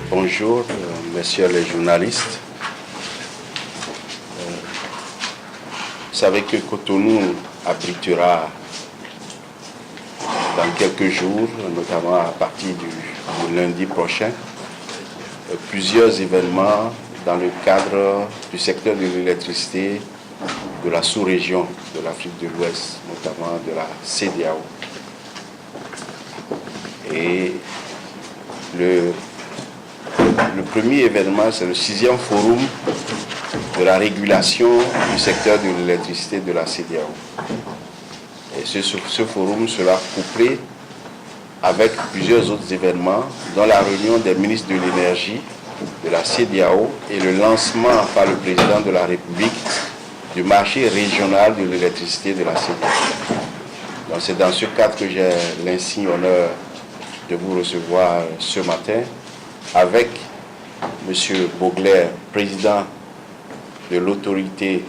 Bonjour, messieurs les journalistes. Vous savez que Cotonou abritera dans quelques jours, notamment à partir du lundi prochain, plusieurs événements dans le cadre du secteur de l'électricité de la sous-région de l'Afrique de l'Ouest, notamment de la CEDEAO. Et le premier événement, c'est le 6e forum de la régulation du secteur de l'électricité de la CEDEAO. Et ce forum sera couplé avec plusieurs autres événements, dont la réunion des ministres de l'énergie de la CEDEAO et le lancement par le président de la République du marché régional de l'électricité de la CEDEAO. Donc c'est dans ce cadre que j'ai l'insigne honneur de vous recevoir ce matin avec M. Bogler, président de l'autorité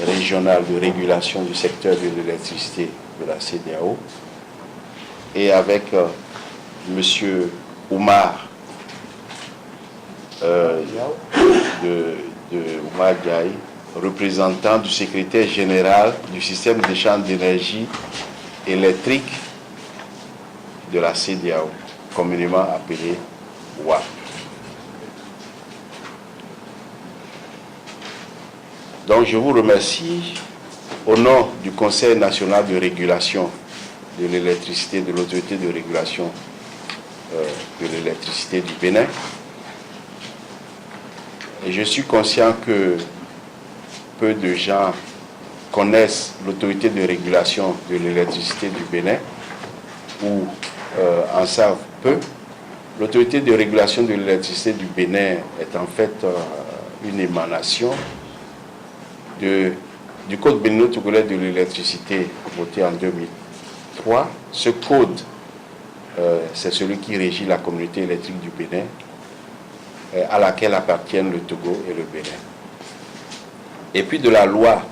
régionale de régulation du secteur de l'électricité de la CEDEAO, et avec M. Oumar Oumar Diaye, représentant du secrétaire général du système d'échange d'énergie électrique de la CEDEAO, communément appelé WAP. Donc je vous remercie au nom du Conseil national de régulation de l'électricité, de l'autorité de régulation de l'électricité du Bénin. Et je suis conscient que peu de gens connaissent l'autorité de régulation de l'électricité du Bénin ou en savent peu. L'autorité de régulation de l'électricité du Bénin est en fait une émanation du Code béninois-togolais de l'électricité voté en 2003. Ce code, c'est celui qui régit la communauté électrique du Bénin, à laquelle appartiennent le Togo et le Bénin. Et puis de la loi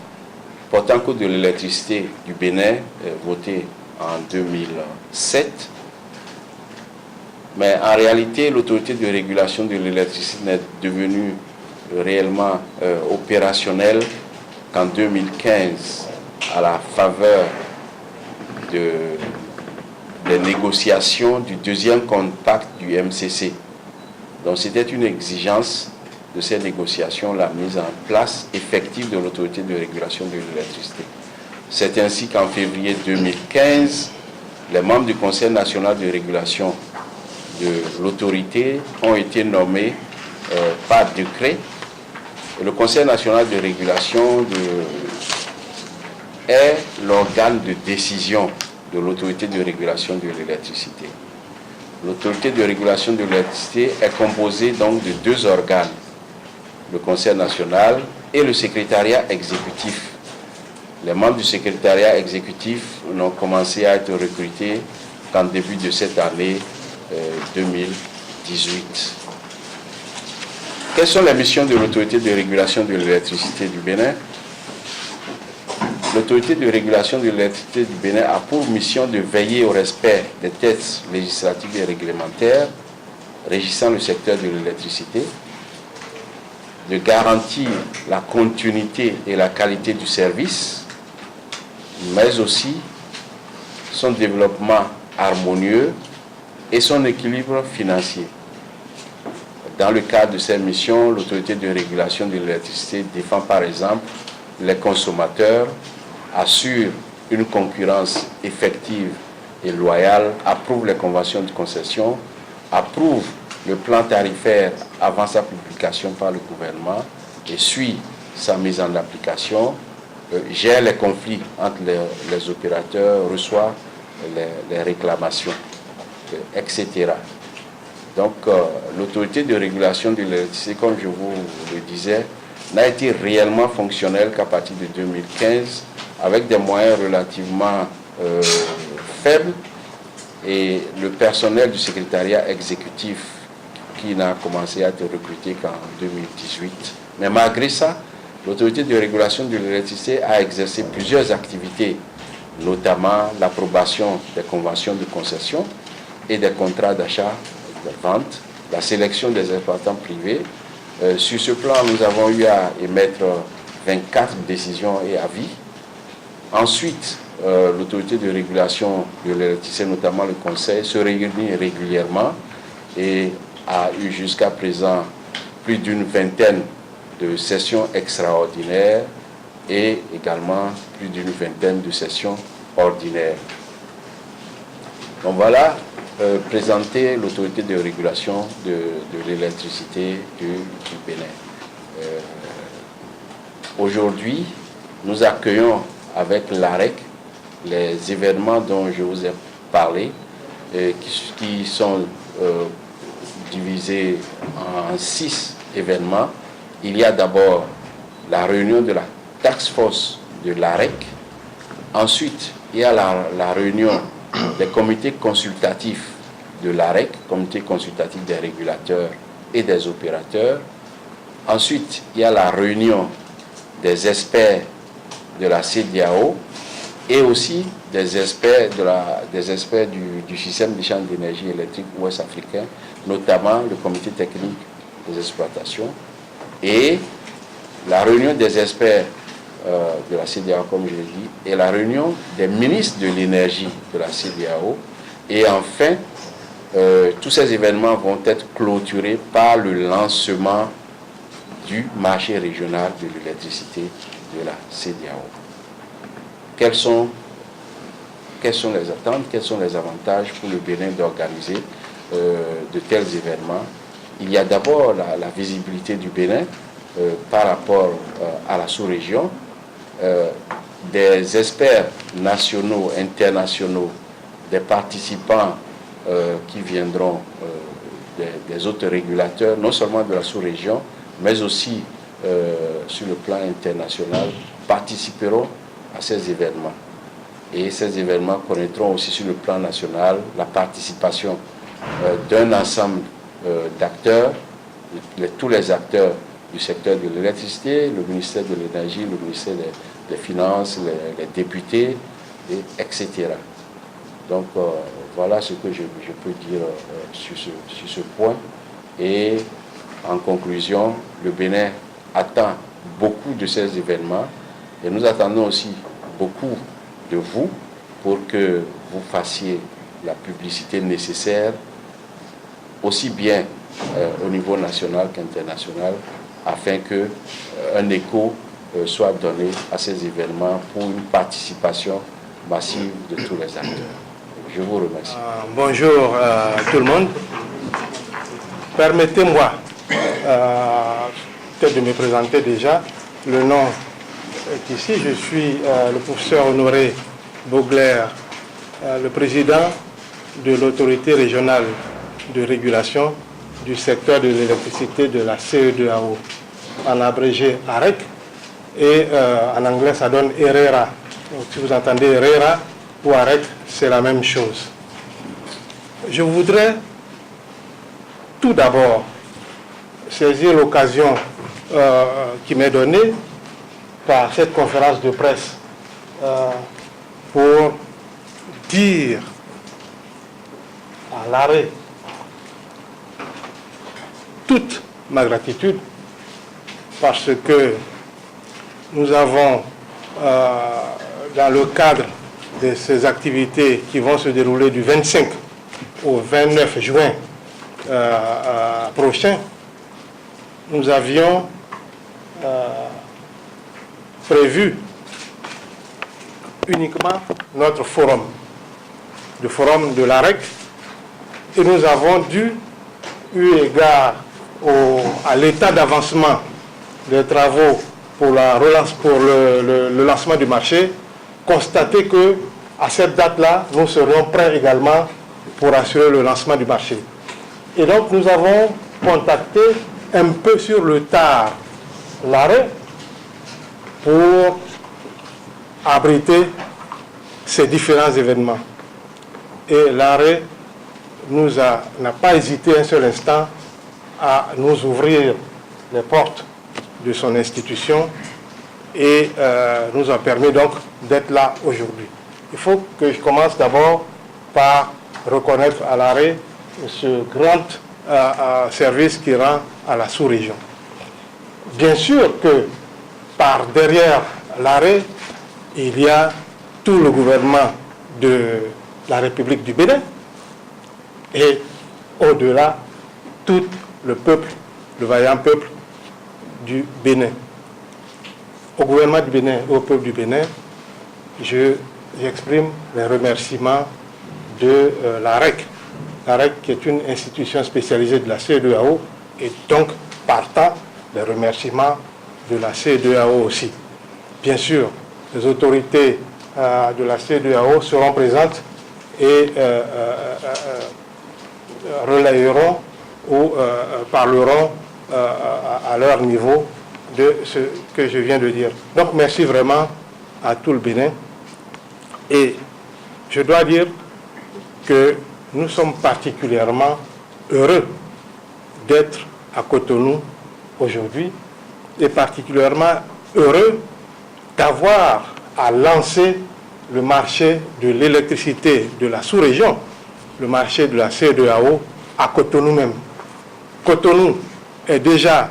portant code de l'électricité du Bénin, votée en 2007. Mais en réalité, l'autorité de régulation de l'électricité n'est devenue réellement opérationnelle qu'en 2015, à la faveur des négociations du deuxième compact du MCC. Donc c'était une exigence de ces négociations, la mise en place effective de l'autorité de régulation de l'électricité. C'est ainsi qu'en février 2015, les membres du Conseil national de régulation de l'autorité ont été nommés par décret. Et le Conseil national de régulation est l'organe de décision de l'autorité de régulation de l'électricité. L'autorité de régulation de l'électricité est composée donc de deux organes, le Conseil national et le secrétariat exécutif. Les membres du secrétariat exécutif n'ont commencé à être recrutés qu'en début de cette année 2018. Quelles sont les missions de l'autorité de régulation de l'électricité du Bénin? L'autorité de régulation de l'électricité du Bénin a pour mission de veiller au respect des textes législatifs et réglementaires régissant le secteur de l'électricité, de garantir la continuité et la qualité du service, mais aussi son développement harmonieux et son équilibre financier. Dans le cadre de ces missions, l'autorité de régulation de l'électricité défend par exemple les consommateurs, assure une concurrence effective et loyale, approuve les conventions de concession, approuve le plan tarifaire avant sa publication par le gouvernement et suit sa mise en application, gère les conflits entre les opérateurs, reçoit les réclamations, etc. Donc, l'autorité de régulation de l'électricité, comme je vous le disais, n'a été réellement fonctionnelle qu'à partir de 2015, avec des moyens relativement faibles, et le personnel du secrétariat exécutif qui n'a commencé à être recruté qu'en 2018. Mais malgré ça, l'autorité de régulation de l'électricité a exercé plusieurs activités, notamment l'approbation des conventions de concession et des contrats d'achat de vente, la sélection des exploitants privés. Sur ce plan, nous avons eu à émettre 24 décisions et avis. Ensuite, l'autorité de régulation de l'électricité, notamment le Conseil, se réunit régulièrement et a eu jusqu'à présent plus d'une vingtaine de sessions extraordinaires et également plus d'une vingtaine de sessions ordinaires. Donc voilà, présenter l'autorité de régulation de l'électricité du Bénin. Aujourd'hui, nous accueillons avec l'AREC les événements dont je vous ai parlé, qui sont divisés en 6 événements. Il y a d'abord la réunion de la task force de l'AREC. Ensuite, il y a la réunion des comités consultatifs de l'AREC, comité consultatif des régulateurs et des opérateurs. Ensuite, il y a la réunion des experts de la CEDEAO et aussi des experts, du système d'échange d'énergie électrique ouest africain, notamment le comité technique des exploitations, et la réunion des experts de la CEDEAO, comme je l'ai dit, et la réunion des ministres de l'énergie de la CEDEAO. Et enfin, tous ces événements vont être clôturés par le lancement du marché régional de l'électricité de la CEDEAO. Quelles sont les attentes, quels sont les avantages pour le Bénin d'organiser de tels événements? Il y a d'abord la visibilité du Bénin par rapport à la sous-région. Des experts nationaux, internationaux, des participants qui viendront des autres régulateurs, non seulement de la sous-région, mais aussi sur le plan international, participeront à ces événements. Et ces événements connaîtront aussi sur le plan national la participation d'un ensemble d'acteurs, tous les acteurs du secteur de l'électricité, le ministère de l'énergie, le ministère des Finances, les députés, etc. Donc voilà ce que je peux dire sur ce point. Et en conclusion, le Bénin attend beaucoup de ces événements et nous attendons aussi beaucoup de vous pour que vous fassiez la publicité nécessaire, aussi bien au niveau national qu'international, afin qu'un écho soit donné à ces événements pour une participation massive de tous les acteurs. Je vous remercie. Bonjour tout le monde. Permettez-moi peut-être de me présenter déjà. Le nom est ici. Je suis le professeur Honoré Baugler, le président de l'autorité régionale de régulation du secteur de l'électricité de la CEDEAO, en abrégé AREC, et en anglais ça donne ERERA. Donc, si vous entendez ERERA ou AREC, c'est la même chose. Je voudrais tout d'abord saisir l'occasion qui m'est donnée par cette conférence de presse pour dire à l'AREC toute ma gratitude, parce que nous avons, dans le cadre de ces activités qui vont se dérouler du 25 au 29 juin prochain, nous avions prévu uniquement notre forum, le forum de l'AREC, et nous avons dû, eu égard à l'état d'avancement des travaux pour le lancement du marché, constater que à cette date-là, nous serions prêts également pour assurer le lancement du marché. Et donc nous avons contacté un peu sur le tard l'AREC pour abriter ces différents événements. Et l'AREC n'a pas hésité un seul instant à nous ouvrir les portes de son institution et nous a permis donc d'être là aujourd'hui. Il faut que je commence d'abord par reconnaître à l'AREC ce grand service qui rend à la sous-région. Bien sûr que par derrière l'arrêt, il y a tout le gouvernement de la République du Bénin et au-delà, tout le peuple, le vaillant peuple du Bénin. Au gouvernement du Bénin et au peuple du Bénin, j'exprime les remerciements de l'AREC. L'AREC qui est une institution spécialisée de la CEDEAO et donc partant les remerciements de la CEDEAO aussi. Bien sûr, les autorités de la CEDEAO seront présentes et relayeront ou parleront à leur niveau de ce que je viens de dire. Donc merci vraiment à tout le Bénin. Et je dois dire que nous sommes particulièrement heureux d'être à Cotonou aujourd'hui et particulièrement heureux d'avoir à lancer le marché de l'électricité de la sous-région, le marché de la CEDEAO à Cotonou même. Cotonou est déjà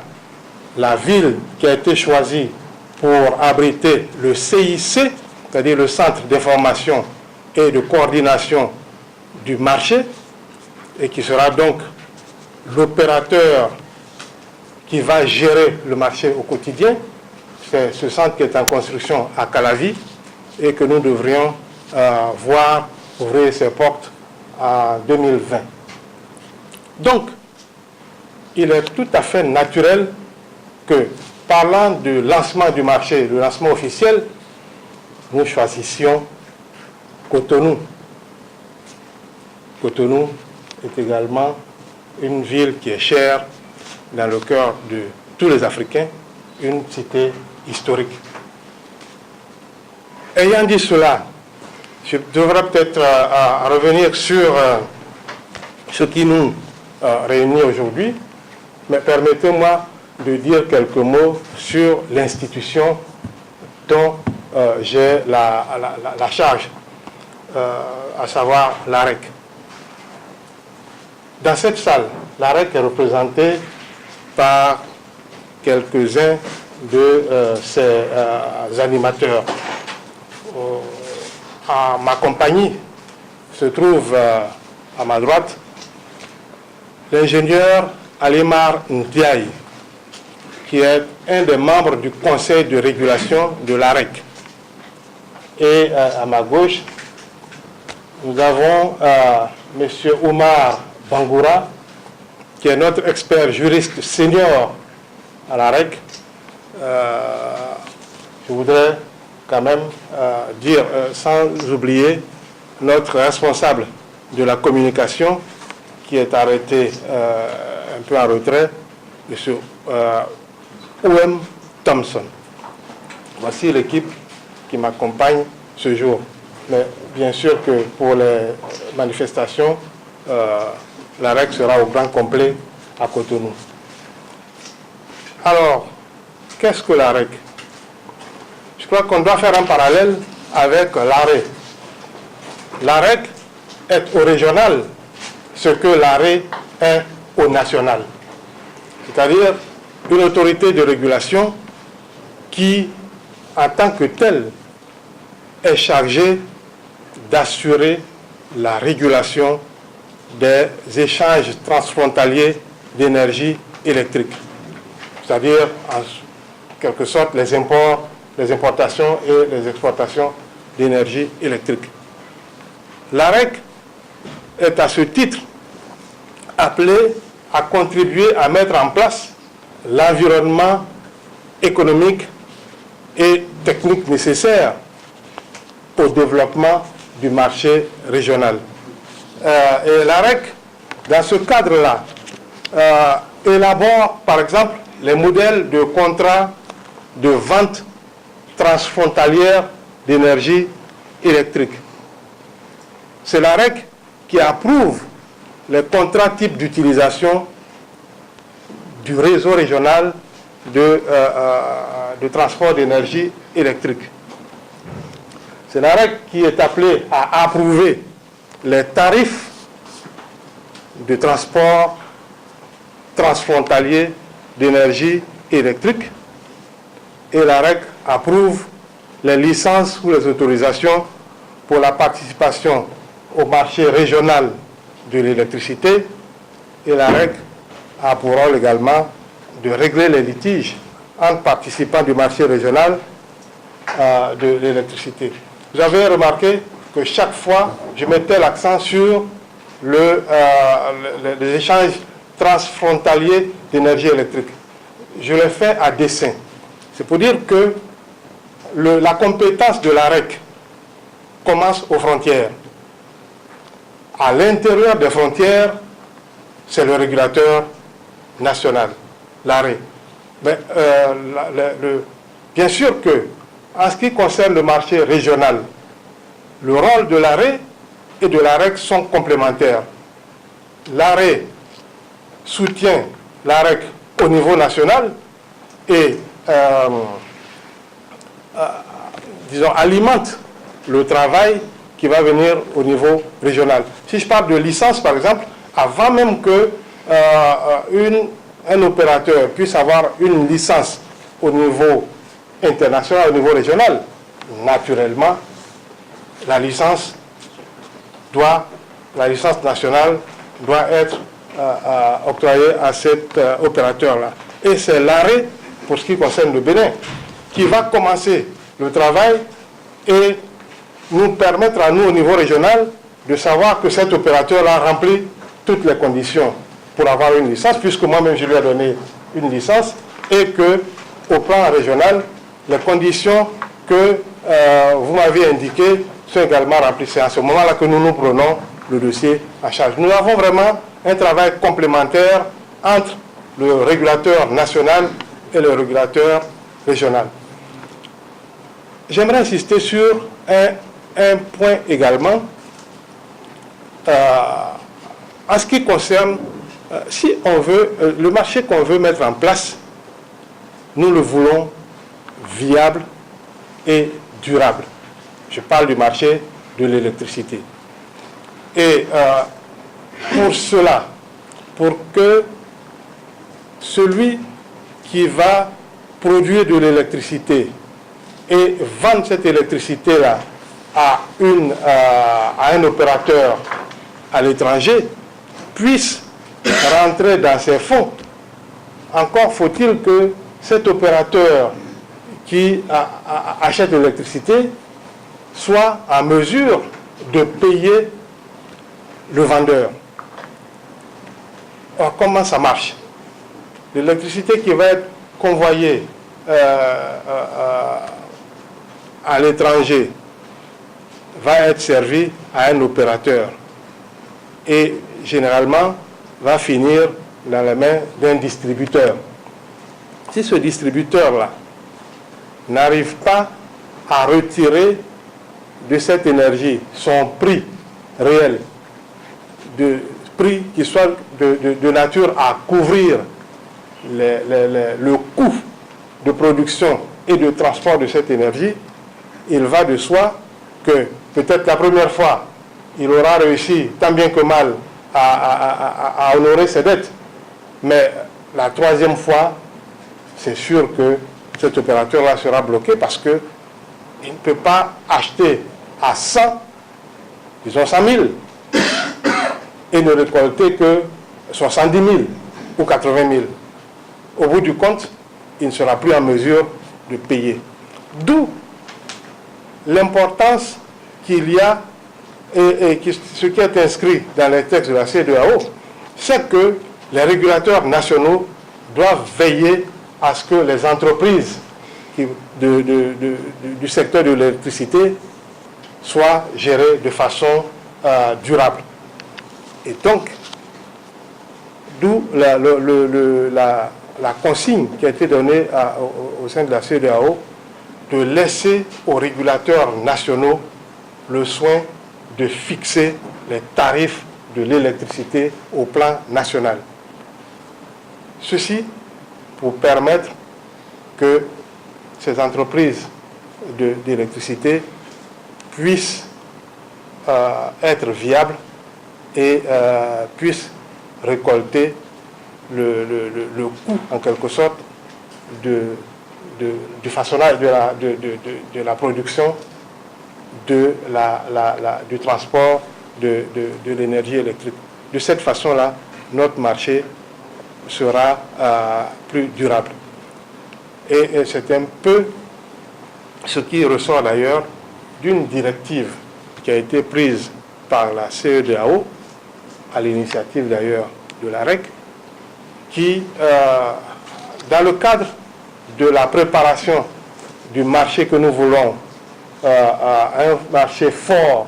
la ville qui a été choisie pour abriter le CIC, c'est-à-dire le Centre d'information et de coordination du marché, et qui sera donc l'opérateur qui va gérer le marché au quotidien. C'est ce centre qui est en construction à Calavi et que nous devrions voir ouvrir ses portes en 2020. Donc, il est tout à fait naturel que, parlant du lancement du marché, le lancement officiel, nous choisissions Cotonou. Cotonou est également une ville qui est chère dans le cœur de tous les Africains, une cité historique. Ayant dit cela, je devrais peut-être revenir sur ce qui nous réunit aujourd'hui, mais permettez-moi de dire quelques mots sur l'institution dont j'ai la charge, à savoir l'AREC. Dans cette salle, l'AREC est représentée par quelques-uns de ses animateurs. À ma compagnie se trouve à ma droite l'ingénieur Alimar Ndiaye, qui est un des membres du conseil de régulation de l'AREC. Et à ma gauche, nous avons M. Oumar Bangoura, qui est notre expert juriste senior à l'AREC. Je voudrais quand même dire, sans oublier, notre responsable de la communication, qui est arrêté un peu en retrait, M. O.M. Thompson. Voici l'équipe qui m'accompagne ce jour. Mais bien sûr que pour les manifestations, l'AREC sera au grand complet à Cotonou. Alors, qu'est-ce que l'AREC? Je crois qu'on doit faire un parallèle avec l'AREC. L'AREC est au régional ce que l'AREC est au national. C'est-à-dire une autorité de régulation qui, en tant que telle, est chargée d'assurer la régulation des échanges transfrontaliers d'énergie électrique. C'est-à-dire, en quelque sorte, les imports, les importations et les exportations d'énergie électrique. L'AREC est à ce titre appelé à contribuer à mettre en place l'environnement économique et technique nécessaire au développement du marché régional. Et l'AREC, dans ce cadre-là, élabore par exemple les modèles de contrats de vente transfrontalière d'énergie électrique. C'est l'AREC qui approuve les contrats types d'utilisation du réseau régional de transport d'énergie électrique. C'est l'AREC qui est appelé à approuver les tarifs de transport transfrontalier d'énergie électrique et la REC approuve les licences ou les autorisations pour la participation au marché régional de l'électricité et la REC a pour rôle également de régler les litiges entre participants du marché régional de l'électricité. Vous avez remarqué que chaque fois, je mettais l'accent sur les échanges transfrontaliers d'énergie électrique. Je le fais à dessein. C'est pour dire que la compétence de la REC commence aux frontières. À l'intérieur des frontières, c'est le régulateur national, l'AREE. Bien sûr que, en ce qui concerne le marché régional, le rôle de l'AREE et de la REC sont complémentaires. L'AREE soutient la REC au niveau national et disons, alimente le travail qui va venir au niveau régional. Si je parle de licence, par exemple, avant même que un opérateur puisse avoir une licence au niveau international, au niveau régional, naturellement, la licence nationale doit être octroyée à cet opérateur-là. Et c'est l'AREE, pour ce qui concerne le Bénin, qui va commencer le travail et nous permettre à nous, au niveau régional, de savoir que cet opérateur-là remplit toutes les conditions pour avoir une licence, puisque moi-même je lui ai donné une licence, et que au plan régional, les conditions que vous m'aviez indiquées sont également remplies. C'est à ce moment-là que nous prenons le dossier en charge. Nous avons vraiment un travail complémentaire entre le régulateur national et le régulateur régional. J'aimerais insister sur un point également, en ce qui concerne, si on veut, le marché qu'on veut mettre en place, nous le voulons viable et durable. Je parle du marché de l'électricité. Et pour cela, pour que celui qui va produire de l'électricité et vendre cette électricité-là à un opérateur à l'étranger puisse rentrer dans ses fonds, encore faut-il que cet opérateur qui achète l'électricité soit en mesure de payer le vendeur. Alors, comment ça marche? L'électricité qui va être convoyée à l'étranger va être servie à un opérateur et généralement va finir dans les mains d'un distributeur. Si ce distributeur-là n'arrive pas à retirer de cette énergie son prix réel, de prix qui soit de nature à couvrir le coût de production et de transport de cette énergie, il va de soi que peut-être la première fois, il aura réussi tant bien que mal à honorer ses dettes. Mais la troisième fois, c'est sûr que cet opérateur-là sera bloqué parce qu'il ne peut pas acheter à 100, disons 100 000, et ne récolter que 70 000 ou 80 000. Au bout du compte, il ne sera plus en mesure de payer. D'où l'importance qu'il y a, et ce qui est inscrit dans les textes de la CEDEAO, c'est que les nationaux doivent veiller à ce que les entreprises du secteur de l'électricité soient gérées de façon durable. Et donc, d'où la consigne qui a été donnée au sein de la CEDEAO de laisser aux régulateurs nationaux le soin de fixer les tarifs de l'électricité au plan national. Ceci pour permettre que ces entreprises d'électricité puissent être viables et puissent récolter le coût, en quelque sorte, du façonnage de la production, du transport de l'énergie électrique. De cette façon-là, notre marché sera plus durable. Et c'est un peu ce qui ressort d'ailleurs d'une directive qui a été prise par la CEDEAO, à l'initiative d'ailleurs de l'AREC, qui, dans le cadre de la préparation du marché que nous voulons, un marché fort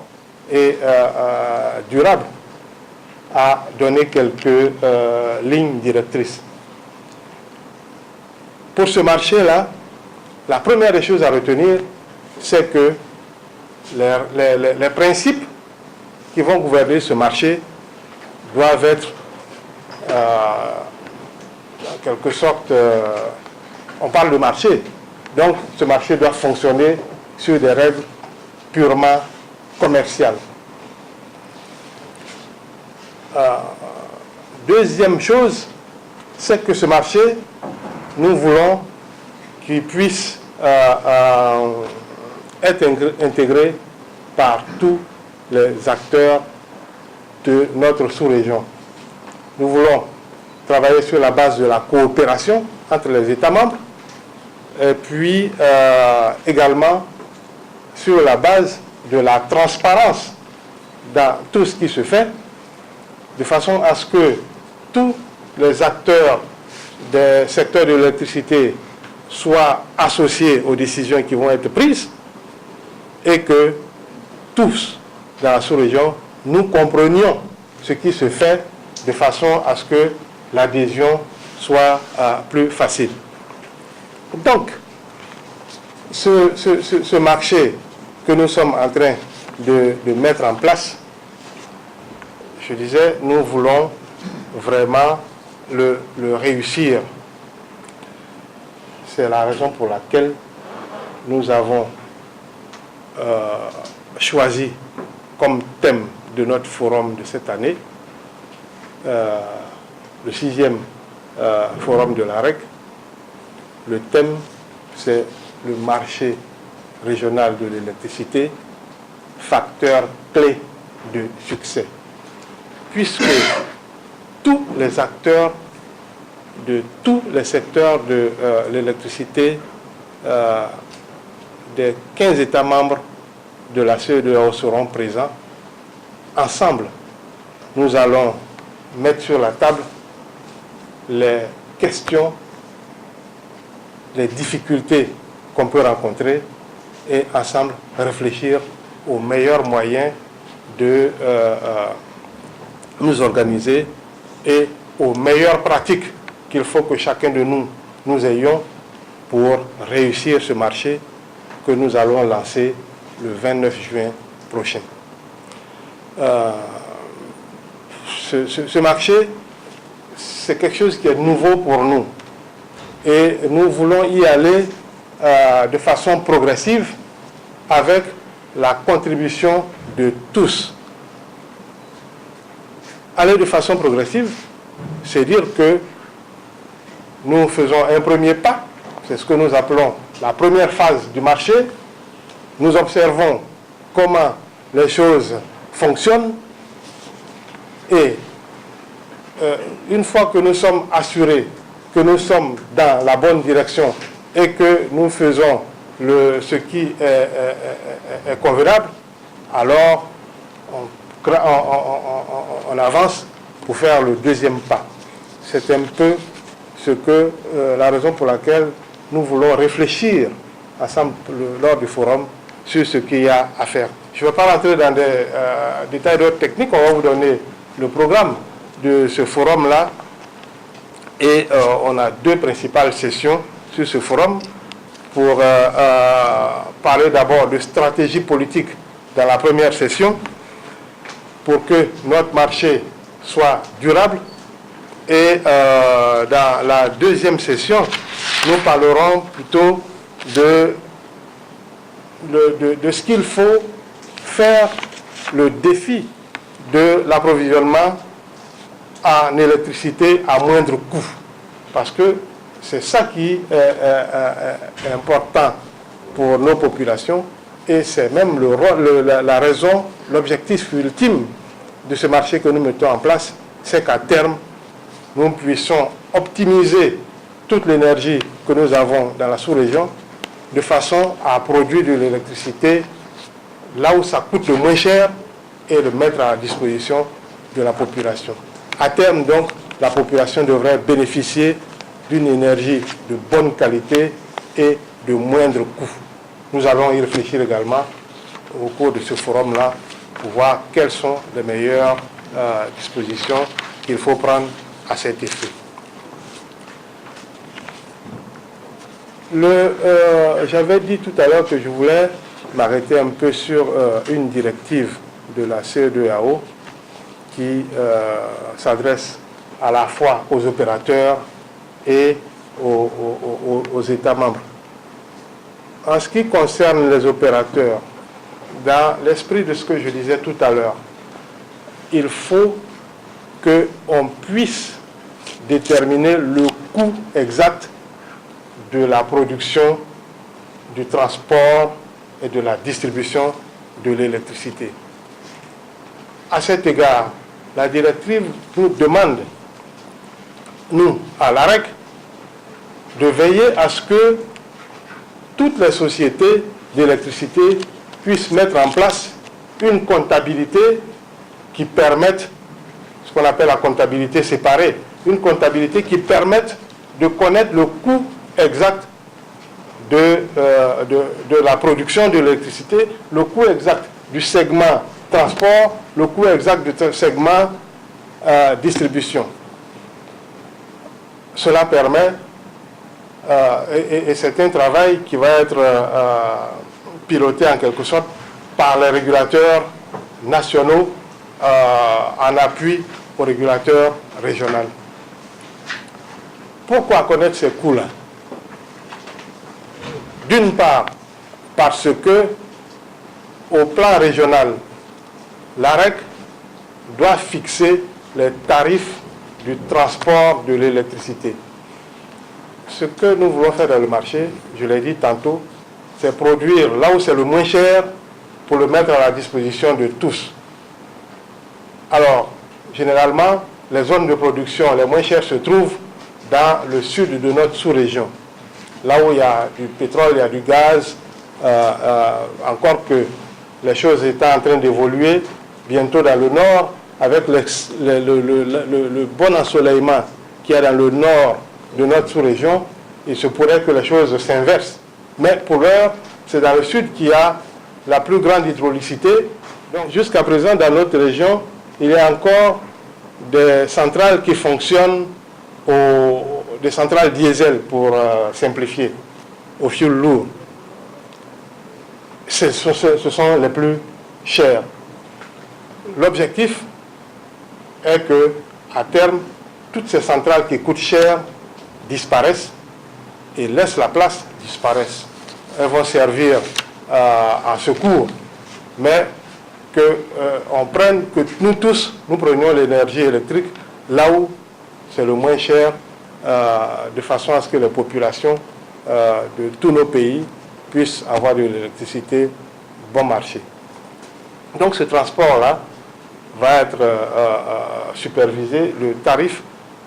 et durable, a donné quelques lignes directrices. Pour ce marché-là, la première des choses à retenir, c'est que les principes qui vont gouverner ce marché doivent être, en quelque sorte, on parle de marché, donc ce marché doit fonctionner sur des règles purement commerciales. Deuxième chose, c'est que ce marché, nous voulons qu'il puisse être intégré par tous les acteurs de notre sous-région. Nous voulons travailler sur la base de la coopération entre les États membres et puis également sur la base de la transparence dans tout ce qui se fait, de façon à ce que tous les acteurs des secteurs de l'électricité soient associés aux décisions qui vont être prises et que tous dans la sous-région, nous comprenions ce qui se fait de façon à ce que l'adhésion soit plus facile. Donc, ce marché que nous sommes en train de mettre en place, je disais, nous voulons vraiment le réussir. C'est la raison pour laquelle nous avons choisi comme thème de notre forum de cette année le 6e forum de l'AREC. Le thème, c'est le marché régional de l'électricité, facteur clé de succès. Puisque tous les acteurs de tous les secteurs de l'électricité des 15 États membres de la CEDEAO seront présents. Ensemble, nous allons mettre sur la table les questions, les difficultés qu'on peut rencontrer et ensemble réfléchir aux meilleurs moyens de nous organiser et aux meilleures pratiques qu'il faut que chacun de nous ayons pour réussir ce marché que nous allons lancer le 29 juin prochain. Ce marché, c'est quelque chose qui est nouveau pour nous et nous voulons y aller de façon progressive avec la contribution de tous. Aller de façon progressive, c'est dire que nous faisons un premier pas, c'est ce que nous appelons la première phase du marché. Nous observons comment les choses fonctionnent et une fois que nous sommes assurés que nous sommes dans la bonne direction et que nous faisons ce qui est convenable, alors on avance pour faire le deuxième pas. C'est un peu la raison pour laquelle nous voulons réfléchir ensemble lors du forum sur ce qu'il y a à faire. Je ne vais pas rentrer dans des détails d'ordre technique, on va vous donner le programme de ce forum-là et on a deux principales sessions sur ce forum pour parler d'abord de stratégie politique dans la première session pour que notre marché soit durable et dans la deuxième session nous parlerons plutôt de ce qu'il faut faire le défi de l'approvisionnement en électricité à moindre coût. Parce que c'est ça qui est important pour nos populations et c'est même la raison, l'objectif ultime de ce marché que nous mettons en place, c'est qu'à terme, nous puissions optimiser toute l'énergie que nous avons dans la sous-région de façon à produire de l'électricité là où ça coûte le moins cher et le mettre à la disposition de la population. À terme, donc, la population devrait bénéficier d'une énergie de bonne qualité et de moindre coût. Nous allons y réfléchir également au cours de ce forum-là pour voir quelles sont les meilleures dispositions qu'il faut prendre à cet effet. J'avais dit tout à l'heure que je voulais m'arrêter un peu sur une directive de la CEDEAO qui s'adresse à la fois aux opérateurs et aux États membres. En ce qui concerne les opérateurs, dans l'esprit de ce que je disais tout à l'heure, il faut qu'on puisse déterminer le coût exact de la production, du transport et de la distribution de l'électricité. À cet égard, la directive nous demande, nous, à l'AREC, de veiller à ce que toutes les sociétés d'électricité puissent mettre en place une comptabilité qui permette ce qu'on appelle la comptabilité séparée, une comptabilité qui permette de connaître le coût exact de la production de l'électricité, le coût exact du segment transport, le coût exact du segment distribution. Cela permet, et c'est un travail qui va être piloté en quelque sorte par les régulateurs nationaux en appui aux régulateurs régionaux. Pourquoi connaître ces coûts-là? D'une part, parce que au plan régional, l'AREC doit fixer les tarifs du transport de l'électricité. Ce que nous voulons faire dans le marché, je l'ai dit tantôt, c'est produire là où c'est le moins cher pour le mettre à la disposition de tous. Alors, généralement, les zones de production les moins chères se trouvent dans le sud de notre sous-région. Là où il y a du pétrole, il y a du gaz, encore que les choses étant en train d'évoluer, bientôt dans le nord, avec le bon ensoleillement qu'il y a dans le nord de notre sous-région, il se pourrait que les choses s'inversent. Mais pour l'heure, c'est dans le sud qu'il y a la plus grande hydraulicité. Donc jusqu'à présent, dans notre région, il y a encore des centrales qui fonctionnent des centrales diesel, pour simplifier, au fioul lourd. Ce sont les plus chers. L'objectif est que, à terme, toutes ces centrales qui coûtent cher disparaissent et laissent la place, disparaissent. Elles vont servir en secours, mais que nous tous, nous prenions l'énergie électrique là où c'est le moins cher, de façon à ce que les populations de tous nos pays puissent avoir de l'électricité bon marché. Donc ce transport-là va être supervisé, le tarif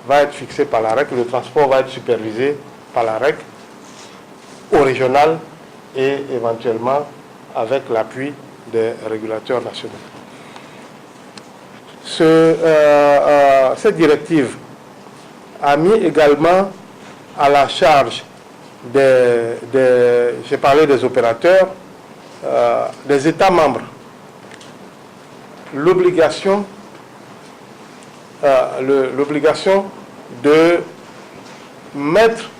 va être fixé par l'AREC, le transport va être supervisé par l'AREC au régional et éventuellement avec l'appui des régulateurs nationaux. Cette directive a mis également à la charge j'ai parlé des opérateurs, des États membres, l'obligation de mettre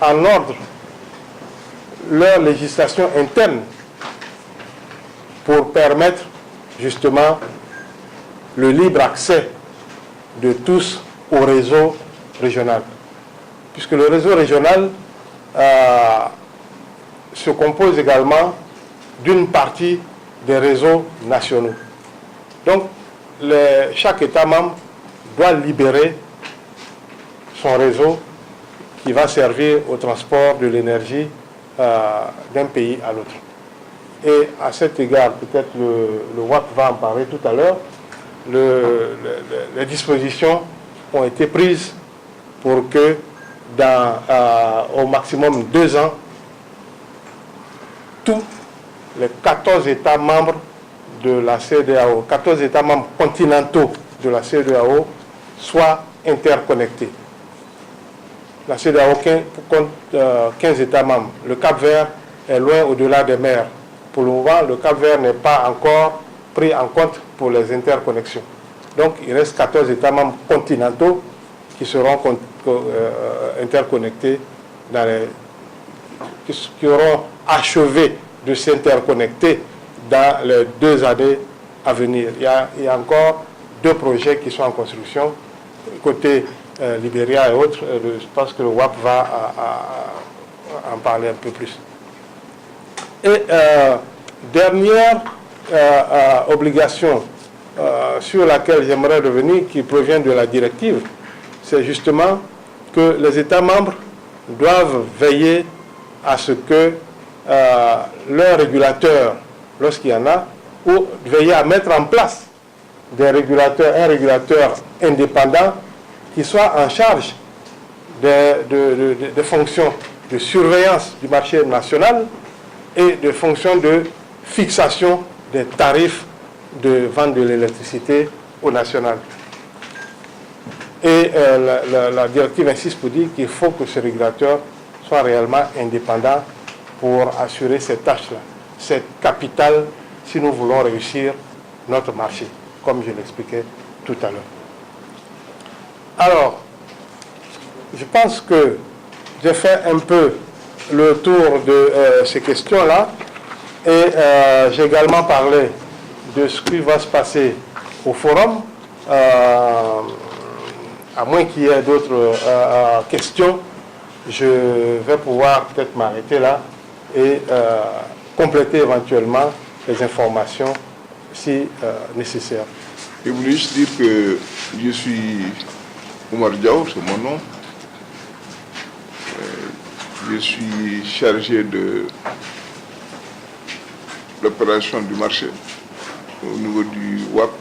en ordre leur législation interne pour permettre justement le libre accès de tous au réseau régional. Puisque le réseau régional se compose également d'une partie des réseaux nationaux. Donc, chaque État membre doit libérer son réseau qui va servir au transport de l'énergie d'un pays à l'autre. Et à cet égard, peut-être le WAP va en parler tout à l'heure, les dispositions ont été prises pour que au maximum 2 ans, tous les 14 États membres de la CEDEAO, 14 États membres continentaux de la CEDEAO soient interconnectés. La CEDEAO compte 15 États membres. Le Cap-Vert est loin au-delà des mers. Pour le moment, le Cap-Vert n'est pas encore pris en compte pour les interconnexions. Donc, il reste 14 États membres continentaux qui seront interconnectés, qui auront achevé de s'interconnecter dans les 2 années à venir. Il y a encore 2 projets qui sont en construction, côté Libéria et autres. Je pense que le WAP va en parler un peu plus. Et dernière obligation sur laquelle j'aimerais revenir, qui provient de la directive, c'est justement que les États membres doivent veiller à ce que leurs régulateurs, lorsqu'il y en a, ou veiller à mettre en place un régulateur indépendant qui soit en charge des fonctions de surveillance du marché national et de fonctions de fixation des tarifs de vente de l'électricité au national. Et la directive insiste pour dire qu'il faut que ce régulateur soit réellement indépendant pour assurer ces tâches-là. C'est capital si nous voulons réussir notre marché, comme je l'expliquais tout à l'heure. Alors, je pense que j'ai fait un peu le tour de ces questions-là et j'ai également parlé de ce qui va se passer au forum. À moins qu'il y ait d'autres questions, je vais pouvoir peut-être m'arrêter là et compléter éventuellement les informations si nécessaire. Je voulais juste dire que je suis Oumar Diaw, c'est mon nom. Je suis chargé de l'opération du marché au niveau du WAP.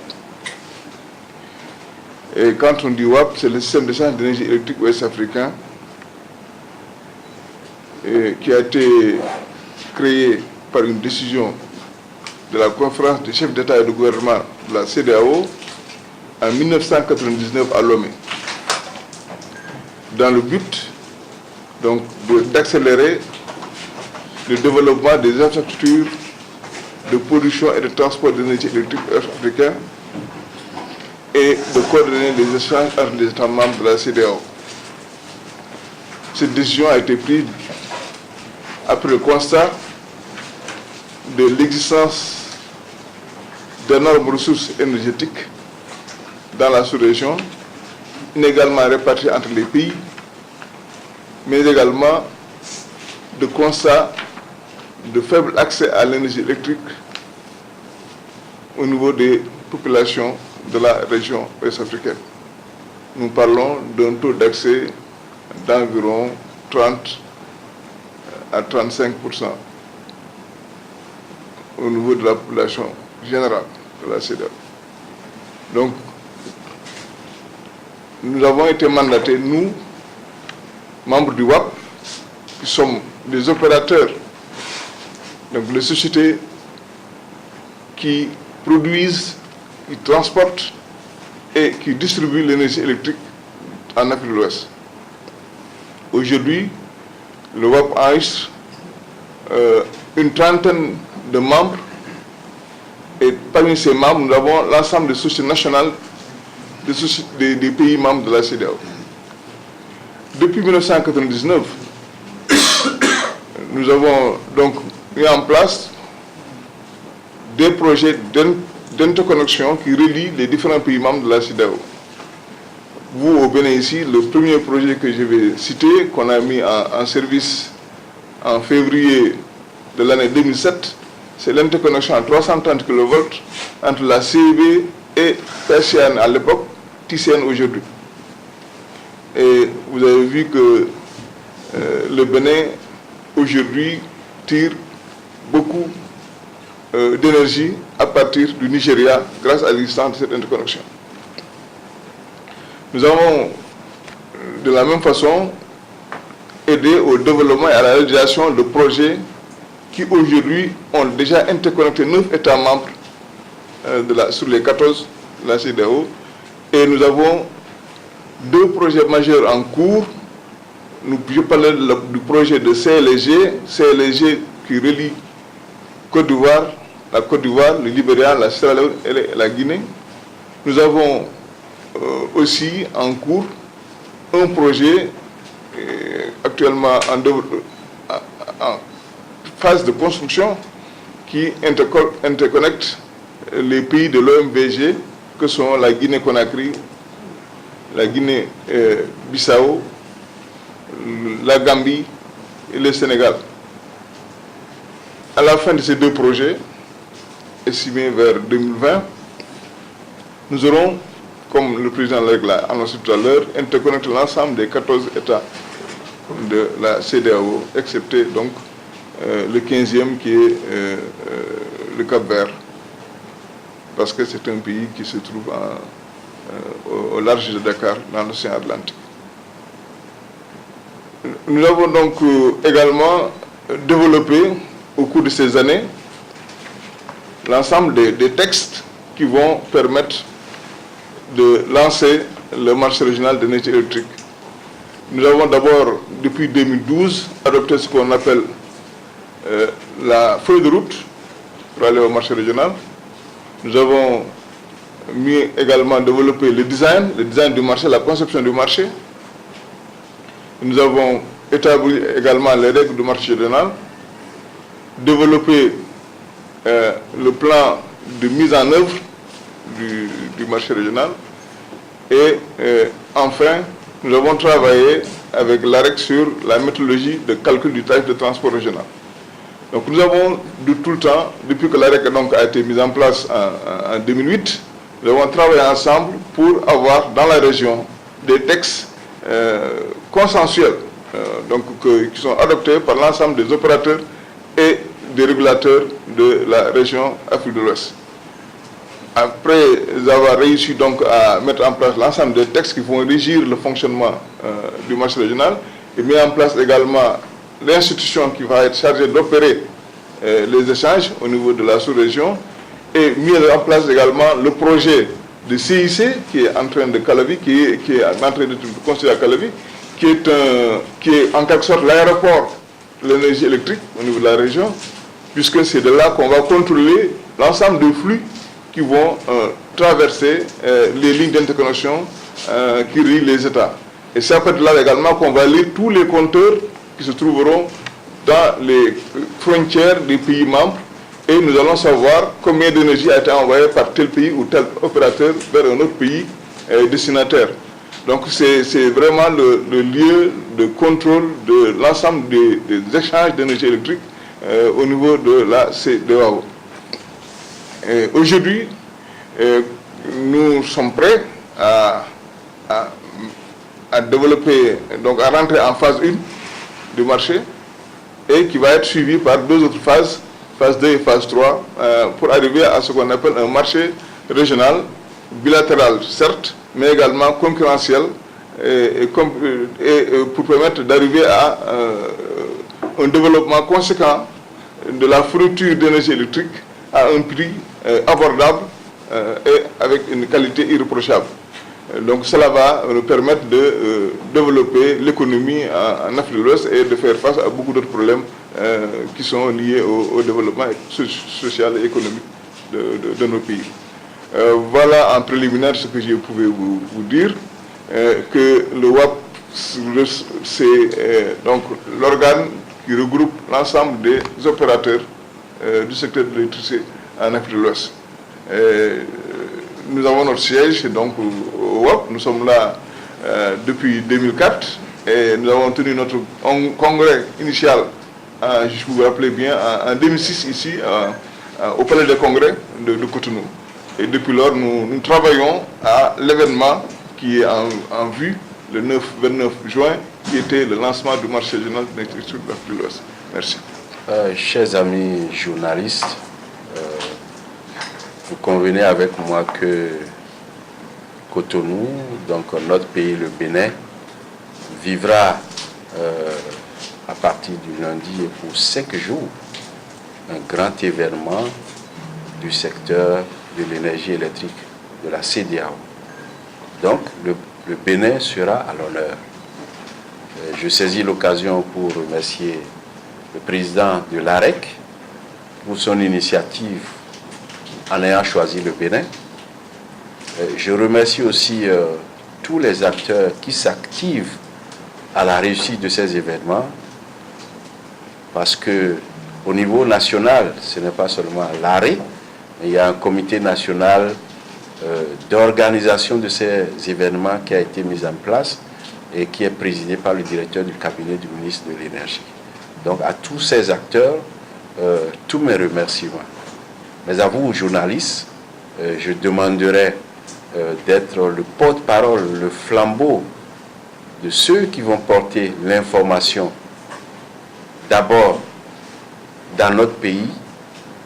Et quand on dit WAP, c'est le système d'échange d'énergie électrique ouest-africain qui a été créé par une décision de la conférence des chefs d'État et de gouvernement de la CEDEAO en 1999 à Lomé, dans le but donc d'accélérer le développement des infrastructures de production et de transport d'énergie électrique ouest-africain et de coordonner les échanges entre les États membres de la CEDEAO. Cette décision a été prise après le constat de l'existence d'énormes ressources énergétiques dans la sous-région, inégalement réparties entre les pays, mais également de constat de faible accès à l'énergie électrique au niveau des populations de la région ouest-africaine. Nous parlons d'un taux d'accès d'environ 30 à 35% au niveau de la population générale de la CEDEAO. Donc, nous avons été mandatés, nous, membres du WAP, qui sommes des opérateurs, donc les sociétés qui produisent, qui transportent et qui distribuent l'énergie électrique en Afrique de l'Ouest. Aujourd'hui, le WAP enregistre une trentaine de membres et parmi ces membres, nous avons l'ensemble des sociétés nationales des pays membres de la CEDEAO. Depuis 1999, nous avons donc mis en place des projets d'interconnexion qui relient les différents pays membres de la CEDEAO. Vous, au Bénin ici, le premier projet que je vais citer, qu'on a mis en service en février de l'année 2007, c'est l'interconnexion à 330 kV entre la CEB et PCN à l'époque, TCN aujourd'hui. Et vous avez vu que le Bénin aujourd'hui tire beaucoup d'énergie à partir du Nigeria grâce à l'existence de cette interconnexion. Nous avons de la même façon aidé au développement et à la réalisation de projets qui aujourd'hui ont déjà interconnecté 9 États membres sur les 14 de la CEDEAO. Et nous avons 2 projets majeurs en cours. Je parlais du projet de CLG qui relie la Côte d'Ivoire, le Libéria, la Sierra Leone et la Guinée. Nous avons aussi en cours un projet actuellement en phase de construction qui interconnecte les pays de l'OMVG que sont la Guinée-Conakry, la Guinée-Bissau, la Gambie et le Sénégal. À la fin de ces 2 projets, estimés vers 2020, nous aurons, comme le président l'a annoncé tout à l'heure, interconnecté l'ensemble des 14 États de la CEDEAO, excepté donc le 15e qui est le Cap-Vert, parce que c'est un pays qui se trouve au large de Dakar, dans l'océan Atlantique. Nous avons donc également développé au cours de ces années l'ensemble des textes qui vont permettre de lancer le marché régional d'énergie électrique. Nous avons d'abord, depuis 2012, adopté ce qu'on appelle la feuille de route pour aller au marché régional. Nous avons également développé le design du marché, la conception du marché. Nous avons établi également les règles du marché régional, développé le plan de mise en œuvre du marché régional et enfin, nous avons travaillé avec l'AREC sur la méthodologie de calcul du tarif de transport régional. Donc nous avons de tout le temps, depuis que l'AREC a été mise en place en 2008, nous avons travaillé ensemble pour avoir dans la région des textes consensuels qui sont adoptés par l'ensemble des opérateurs et des régulateurs de la région Afrique de l'Ouest. Après avoir réussi donc à mettre en place l'ensemble des textes qui vont régir le fonctionnement du marché régional, et mis en place également l'institution qui va être chargée d'opérer les échanges au niveau de la sous-région, et mis en place également le projet de CIC qui est en train de Calavi, qui est en train de construire à Calavi, qui est en quelque sorte l'aéroport de l'énergie électrique au niveau de la région, puisque c'est de là qu'on va contrôler l'ensemble des flux qui vont traverser les lignes d'interconnexion qui relient les États. Et c'est à partir de là également qu'on va lire tous les compteurs qui se trouveront dans les frontières des pays membres, et nous allons savoir combien d'énergie a été envoyée par tel pays ou tel opérateur vers un autre pays destinataire. Donc c'est vraiment le lieu de contrôle de l'ensemble des échanges d'énergie électrique au niveau de la CEDEAO. Aujourd'hui, nous sommes prêts à développer, donc à rentrer en phase 1 du marché, et qui va être suivi par 2 autres phases, phase 2 et phase 3, pour arriver à ce qu'on appelle un marché régional, bilatéral certes, mais également concurrentiel, et pour permettre d'arriver à un développement conséquent de la fourniture d'énergie électrique à un prix abordable et avec une qualité irréprochable. Donc cela va nous permettre de développer l'économie en Afrique de l'Ouest et de faire face à beaucoup d'autres problèmes qui sont liés au développement social et économique de nos pays. Voilà en préliminaire ce que je pouvais vous dire, que le WAP, c'est donc l'organe qui regroupe l'ensemble des opérateurs du secteur de l'électricité en Afrique de l'Ouest. Nous avons notre siège donc au WAP, nous sommes là depuis 2004 et nous avons tenu notre congrès initial, je vous rappelez bien, en 2006 ici au Palais des Congrès de Cotonou. Et depuis lors, nous travaillons à l'événement qui est en vue le 29 juin, qui était le lancement du marché général de l'électricité de l'Afrique de l'Ouest. Merci. Chers amis journalistes, vous convenez avec moi que Cotonou, donc notre pays, le Bénin, vivra à partir du lundi et pour 5 jours un grand événement du secteur de l'énergie électrique de la CEDEAO. Donc le Bénin sera à l'honneur. Je saisis l'occasion pour remercier le président de l'AREC pour son initiative en ayant choisi le Bénin. Je remercie aussi tous les acteurs qui s'activent à la réussite de ces événements, parce que au niveau national, ce n'est pas seulement l'AREC, mais il y a un comité national d'organisation de ces événements qui a été mis en place et qui est présidé par le directeur du cabinet du ministre de l'Énergie. Donc à tous ces acteurs, tous mes remerciements. Mais à vous, journalistes, je demanderai d'être le porte-parole, le flambeau de ceux qui vont porter l'information d'abord dans notre pays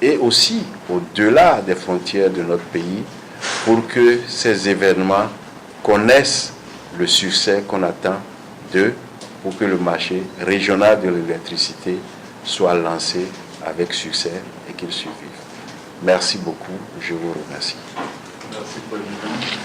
et aussi au-delà des frontières de notre pays, pour que ces événements connaissent le succès qu'on attend d'eux, pour que le marché régional de l'électricité soit lancé avec succès et qu'il survive. Merci beaucoup, je vous remercie. Merci, Président.